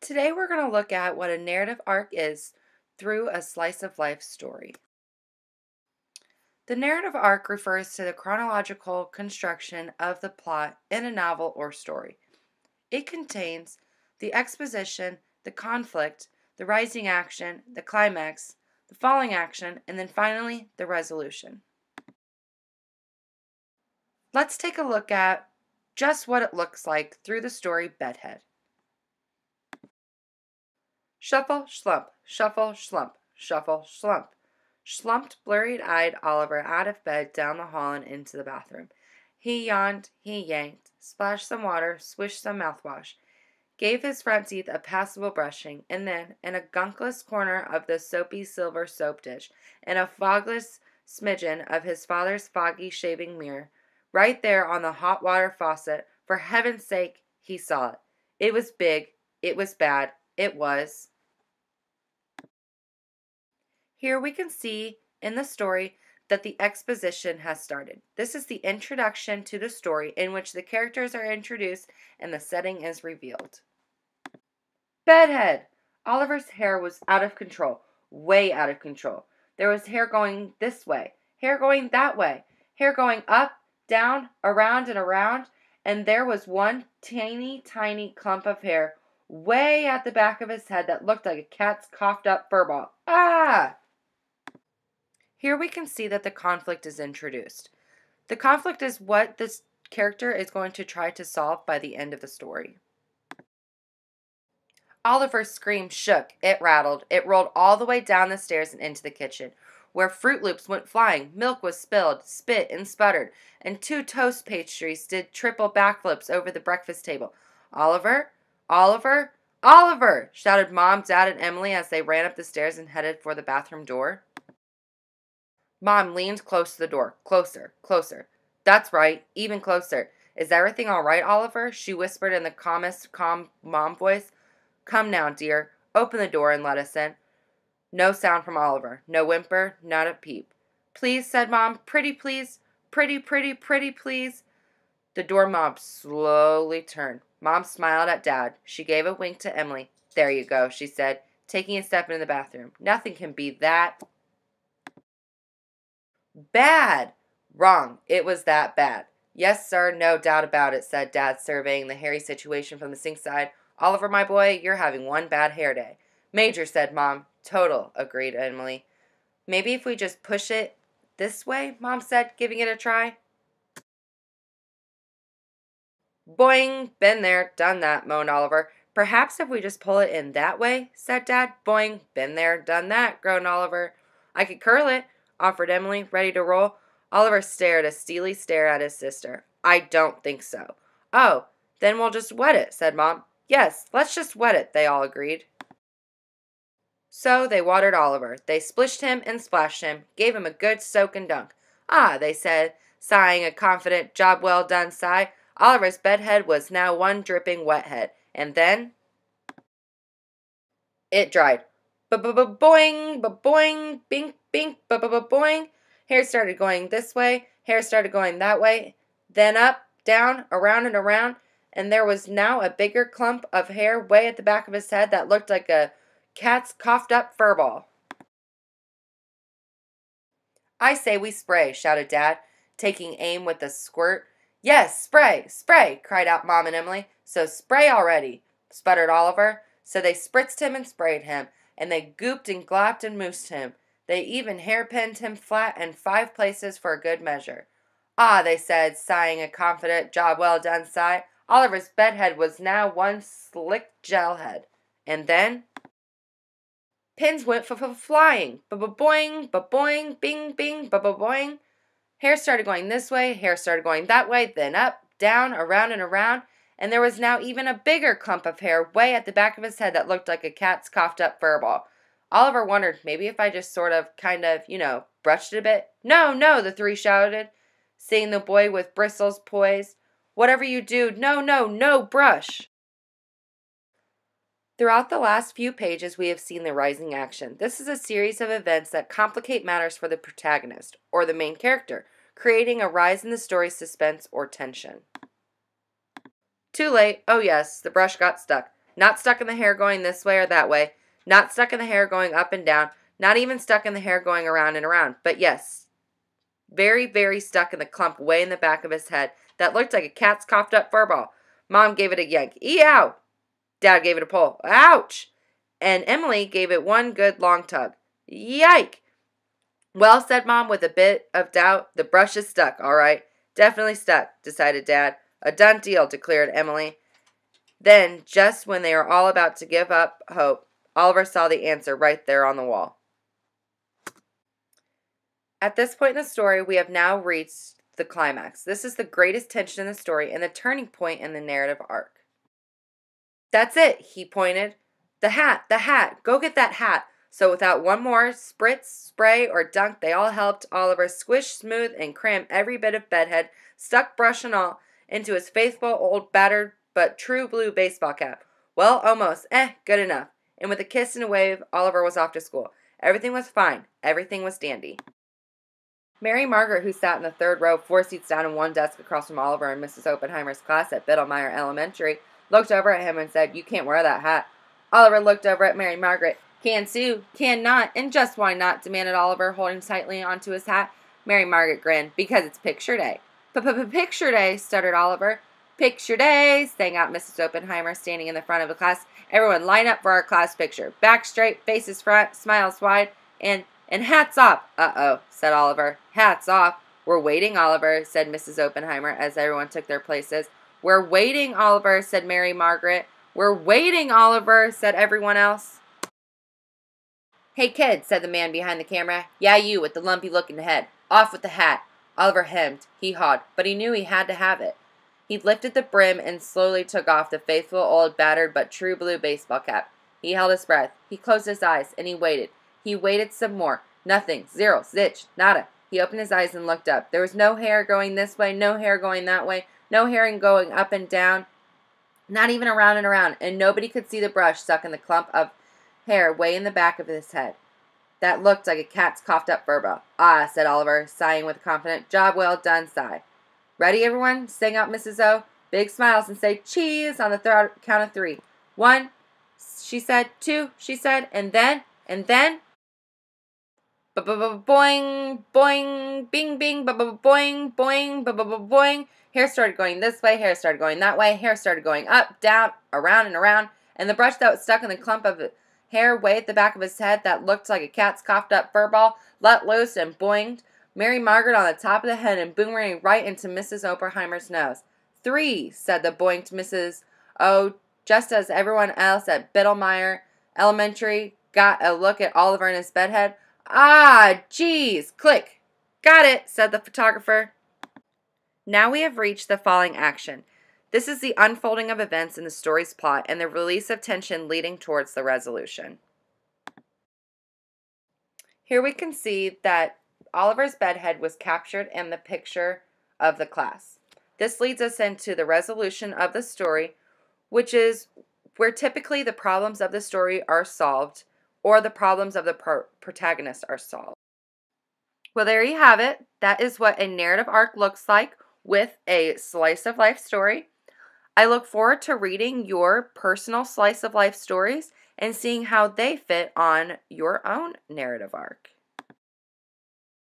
Today we're going to look at what a narrative arc is through a slice of life story. The narrative arc refers to the chronological construction of the plot in a novel or story. It contains the exposition, the conflict, the rising action, the climax, the falling action, and then finally the resolution. Let's take a look at just what it looks like through the story Bedhead. Shuffle, slump, shuffle, slump, shuffle, slump. Slumped, blurry-eyed Oliver out of bed, down the hall, and into the bathroom. He yawned, he yanked, splashed some water, swished some mouthwash, gave his front teeth a passable brushing, and then, in a gunkless corner of the soapy silver soap dish, and a fogless smidgen of his father's foggy shaving mirror, right there on the hot water faucet, for heaven's sake, he saw it. It was big, it was bad, it was... Here we can see in the story that the exposition has started. This is the introduction to the story in which the characters are introduced and the setting is revealed. Bedhead! Oliver's hair was out of control, way out of control. There was hair going this way, hair going that way, hair going up, down, around, and there was one teeny tiny clump of hair way at the back of his head that looked like a cat's coughed up fur ball. Ah! Here we can see that the conflict is introduced. The conflict is what this character is going to try to solve by the end of the story. Oliver's scream shook, it rattled, it rolled all the way down the stairs and into the kitchen, where Fruit Loops went flying, milk was spilled, spit and sputtered, and 2 toast pastries did triple backflips over the breakfast table. Oliver! Oliver! Oliver! Shouted Mom, Dad, and Emily as they ran up the stairs and headed for the bathroom door. Mom leaned close to the door. Closer, closer. That's right, even closer. Is everything all right, Oliver? She whispered in the calmest, calm mom voice. Come now, dear. Open the door and let us in. No sound from Oliver. No whimper, not a peep. Please, said Mom. Pretty, please. Pretty, pretty, pretty, please. The door knob slowly turned. Mom smiled at Dad. She gave a wink to Emily. There you go, she said, taking a step into the bathroom. Nothing can be that bad. Wrong. It was that bad. Yes, sir, no doubt about it, said Dad, surveying the hairy situation from the sink side. Oliver, my boy, you're having one bad hair day. Major, said Mom. Total, agreed Emily. Maybe if we just push it this way, Mom said, giving it a try. Boing, been there, done that, moaned Oliver. Perhaps if we just pull it in that way, said Dad. Boing, been there, done that, groaned Oliver. I could curl it, offered Emily, ready to roll. Oliver stared a steely stare at his sister. I don't think so. Oh, then we'll just wet it, said Mom. Yes, let's just wet it, they all agreed. So they watered Oliver. They splished him and splashed him, gave him a good soak and dunk. Ah, they said, sighing a confident, job well done sigh. Oliver's bedhead was now one dripping wet head. And then it dried. Ba-ba-ba-boing, ba-boing, bink, bink, ba-ba-ba-boing. Hair started going this way, hair started going that way, then up, down, around and around, and there was now a bigger clump of hair way at the back of his head that looked like a cat's coughed up fur ball. I say we spray, shouted Dad, taking aim with the squirt. Yes, spray, spray, cried out Mom and Emily. So spray already, sputtered Oliver. So they spritzed him and sprayed him, and they gooped and glopped and moosed him. They even hairpinned him flat in 5 places for a good measure. Ah, they said, sighing a confident, job well done sigh. Oliver's bedhead was now one slick gel head. And then pins went flying. Ba-ba-boing, ba-boing, bing, bing, ba-ba-boing. Hair started going this way, hair started going that way, then up, down, around and around, and there was now even a bigger clump of hair way at the back of his head that looked like a cat's coughed up fur ball. Oliver wondered, maybe if I just brushed it a bit. No, no, the 3 shouted, seeing the boy with bristles poised. Whatever you do, no, no, no brush. Throughout the last few pages, we have seen the rising action. This is a series of events that complicate matters for the protagonist, or the main character, creating a rise in the story's suspense or tension. Too late. Oh yes, the brush got stuck. Not stuck in the hair going this way or that way. Not stuck in the hair going up and down. Not even stuck in the hair going around and around. But yes, very, very stuck in the clump way in the back of his head that looked like a cat's coughed up fur ball. Mom gave it a yank. Eow! Dad gave it a pull. Ouch! And Emily gave it one good long tug. Yike! Well, said Mom with a bit of doubt, the brush is stuck, all right. Definitely stuck, decided Dad. A done deal, declared Emily. Then, just when they were all about to give up hope, Oliver saw the answer right there on the wall. At this point in the story, we have now reached the climax. This is the greatest tension in the story and the turning point in the narrative arc. That's it, he pointed. The hat, go get that hat. So without one more spritz, spray, or dunk, they all helped Oliver squish, smooth, and cram every bit of bedhead, stuck brush and all, into his faithful old battered but true blue baseball cap. Well, almost. Good enough. And with a kiss and a wave, Oliver was off to school. Everything was fine. Everything was dandy. Mary Margaret, who sat in the third row, 4 seats down in one desk across from Oliver and Mrs. Oppenheimer's class at Biddlemeyer Elementary, looked over at him and said, "You can't wear that hat." Oliver looked over at Mary Margaret. "Can Sue? Can not? And just why not?" demanded Oliver, holding tightly onto his hat. Mary Margaret grinned. "Because it's picture day." "Picture day," stuttered Oliver. "Picture day," sang out Mrs. Oppenheimer, standing in the front of the class. "Everyone line up for our class picture. Back straight, faces front, smiles wide, and hats off." "Uh-oh," said Oliver. "Hats off? We're waiting, Oliver," said Mrs. Oppenheimer as everyone took their places. "We're waiting, Oliver," said Mary Margaret. "We're waiting, Oliver," said everyone else. "Hey, kid," said the man behind the camera. "Yeah, you with the lumpy-looking head. Off with the hat." Oliver hemmed. He hawed, but he knew he had to have it. He lifted the brim and slowly took off the faithful old battered but true blue baseball cap. He held his breath. He closed his eyes, and he waited. He waited some more. Nothing. Zero. Zitch. Nada. He opened his eyes and looked up. There was no hair going this way, no hair going that way, no hair going up and down, not even around and around, and nobody could see the brush stuck in the clump of hair way in the back of his head. That looked like a cat's coughed up fur ball. "Ah," said Oliver, sighing with a confident, "job well done" sigh. "Ready, everyone?" sang out Mrs. O. "Big smiles and say cheese on the count of 3. 1, she said. 2, she said. And then, boing, boing, bing, bing, boing, boing, boing. Hair started going this way, hair started going that way, hair started going up, down, around, and around, and the brush that was stuck in the clump of hair way at the back of his head that looked like a cat's coughed up fur ball let loose and boinged Mary Margaret on the top of the head and boomerang right into Mrs. Oppenheimer's nose. 3, said the boinked Mrs. O, just as everyone else at Biddlemeyer Elementary got a look at Oliver in his bedhead. "Ah, geez, click." "Got it," said the photographer. Now we have reached the falling action. This is the unfolding of events in the story's plot and the release of tension leading towards the resolution. Here we can see that Oliver's bedhead was captured in the picture of the class. This leads us into the resolution of the story, which is where typically the problems of the story are solved or the problems of the protagonist are solved. Well, there you have it. That is what a narrative arc looks like with a slice of life story. I look forward to reading your personal slice of life stories and seeing how they fit on your own narrative arc.